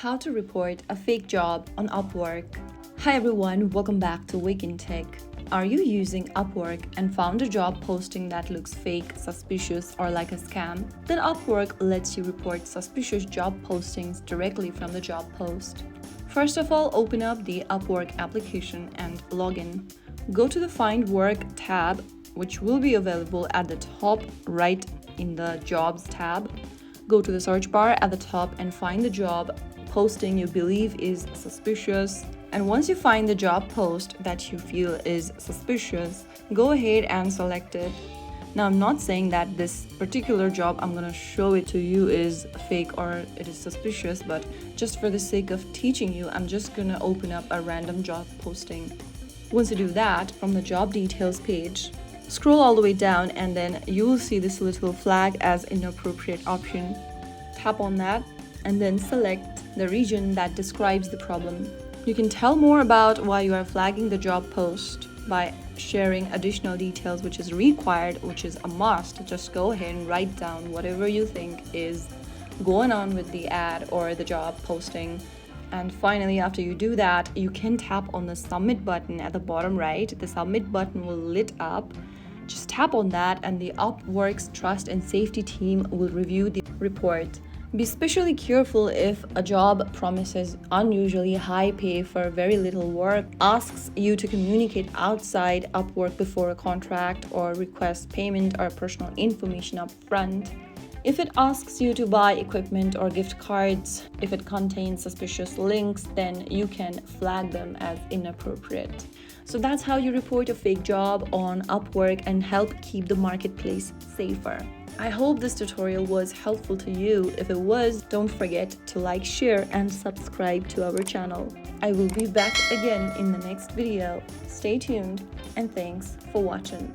How to report a fake job on Upwork. Hi everyone, welcome back to Wake&Tech. Are you using Upwork and found a job posting that looks fake, suspicious, or like a scam? Then Upwork lets you report suspicious job postings directly from the job post. First of all, open up the Upwork application and log in. Go to the Find Work tab, which will be available at the top right in the Jobs tab. Go to the search bar at the top and find the job posting you believe is suspicious. And once you find the job post that you feel is suspicious, go ahead and select it. Now, I'm not saying that this particular job I'm gonna show it to you is fake or it is suspicious, but just for the sake of teaching you, I'm just gonna open up a random job posting. Once you do that, from the job details page, scroll all the way down and then you will see this little flag as inappropriate option. Tap on that and then select the region that describes the problem. You can tell more about why you are flagging the job post by sharing additional details, which is required, which is a must. Just go ahead and write down whatever you think is going on with the ad or the job posting. And finally, after you do that, you can tap on the submit button at the bottom right. The submit button will lit up. Just tap on that and the Upwork's trust and safety team will review the report. Be especially careful if a job promises unusually high pay for very little work, asks you to communicate outside Upwork before a contract, or requests payment or personal information up front. If it asks you to buy equipment or gift cards, if it contains suspicious links, then you can flag them as inappropriate. So that's how you report a fake job on Upwork and help keep the marketplace safer. I hope this tutorial was helpful to you. If it was, don't forget to like, share, and subscribe to our channel. I will be back again in the next video. Stay tuned and thanks for watching.